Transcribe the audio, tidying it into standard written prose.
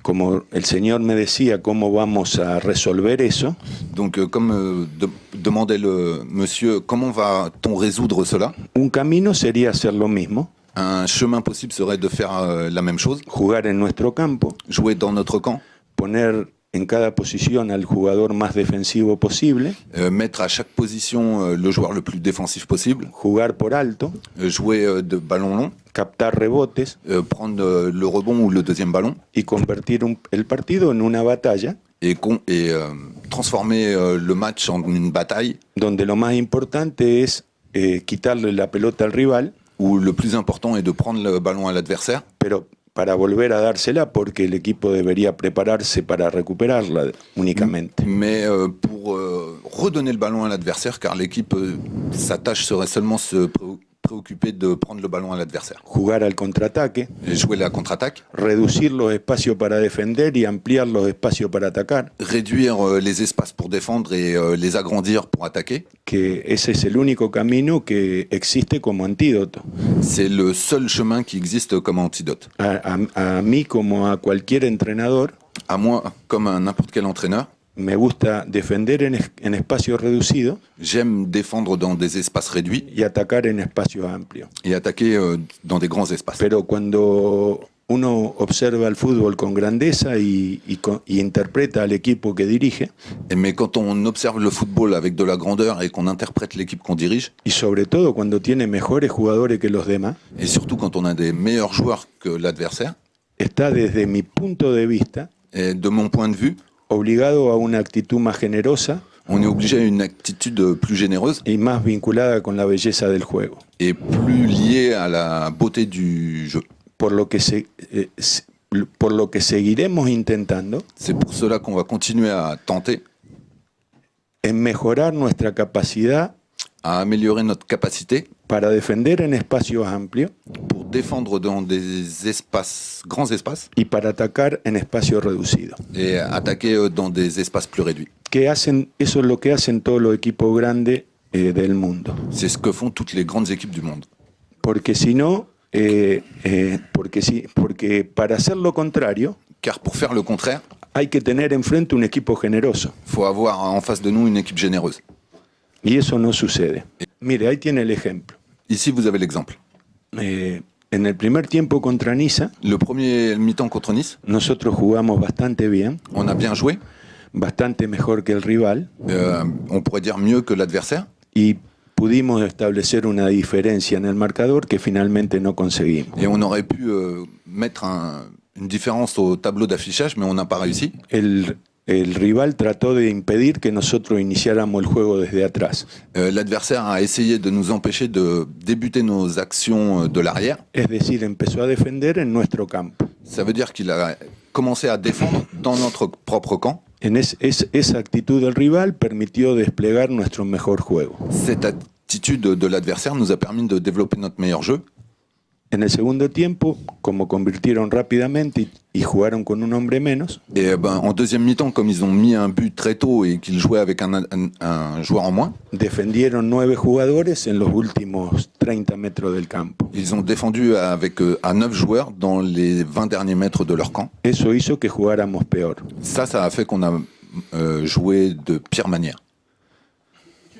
Como el Señor me decía cómo vamos a resolver eso, Donc, demandait le monsieur, comment va-t-on résoudre cela? un camino sería hacer lo mismo, Un chemin possible serait de faire la même chose, jugar en nuestro campo, jouer dans notre camp, poner en cada posición al jugador más defensivo posible, mettre à chaque position le joueur le plus défensif possible, jugar por alto, jouer de ballon long, captar rebotes prendre le rebond ou le deuxième ballon y convertir el partido en una batalla et transformer le match en une bataille donde lo más importante es quitarle la pelota al rival, où le plus important est de prendre le ballon à l'adversaire, pero para volver a dársela porque el equipo debería prepararse para recuperarla únicamente. mais pour redonner le ballon à l'adversaire, car l'équipe, sa tâche serait seulement se préoccuper de prendre le ballon à l'adversaire. Jugar al contraataque, Et jouer la contre-attaque, reducir los espacios para defender y ampliar los espacios para atacar, réduire les espaces pour défendre et les agrandir pour attaquer. que ese es el único camino que existe como antídoto. C'est le seul chemin qui existe comme antidote. A mí como a cualquier entrenador À moi, comme à n'importe quel entraîneur, me gusta defender en espacios reducidos j'aime défendre dans des espaces réduits y atacar en espacios amplios. et attaquer dans des grands espaces. Pero cuando uno observa el fútbol con grandeza y interpreta al equipo que dirige, Mais quand on observe le football avec de la grandeur et qu'on interprète l'équipe qu'on dirige, y sobre todo cuando tiene mejores jugadores que los demás, et surtout quand on a des meilleurs joueurs que l'adversaire, está desde mi punto de vista et de mon point de vue, obligado a una actitud más generosa on est obligé à une attitude plus généreuse y más vinculada con la belleza del juego. et plus liée à la beauté du jeu. Por lo que seguiremos intentando C'est pour cela qu'on va continuer à tenter en mejorar nuestra capacidad à améliorer notre capacité para defender en espacios amplios pour défendre dans des espaces, grands espaces, y para atacar en espacios reducidos. et attaquer dans des espaces plus réduits. Eso es lo que hacen todos los equipos grandes del mundo. C'est ce que font toutes les grandes équipes du monde. Porque si no, porque para hacer lo contrario, Car pour faire le contraire, hay que tener enfrente un equipo generoso. il faut avoir en face de nous une équipe généreuse. Y eso no sucede. Mire, ahí tiene el ejemplo. Ici, vous avez l'exemple. En el primer tiempo contra Niza, Le premier mi-temps contre Nice, nosotros jugamos bastante bien, on a bien joué, bastante mejor que el rival, on pourrait dire mieux que l'adversaire, y pudimos establecer una diferencia en el marcador que finalmente no conseguimos. et on aurait pu mettre une différence au tableau d'affichage, mais on n'a pas réussi. El rival trató de impedir que nosotros iniciáramos el juego desde atrás. L'adversaire a essayé de nous empêcher de débuter nos actions de l'arrière. Es decir, empezó a defender en nuestro campo. Ça veut dire qu'il a commencé à défendre dans notre propre camp. Esa actitud del rival permitió desplegar nuestro mejor juego. Cette attitude de l'adversaire nous a permis de développer notre meilleur jeu. En el segundo tiempo, como convirtieron rápidamente y jugaron con un hombre menos, Et en deuxième mi-temps, comme ils ont mis un but très tôt et qu'ils jouaient avec un joueur en moins, defendieron 9 jugadores en los últimos 30 metros del campo. ils ont défendu avec à 9 joueurs dans les 20 derniers mètres de leur camp. Eso hizo que jugáramos peor. Ça a fait qu'on a joué de pire manière.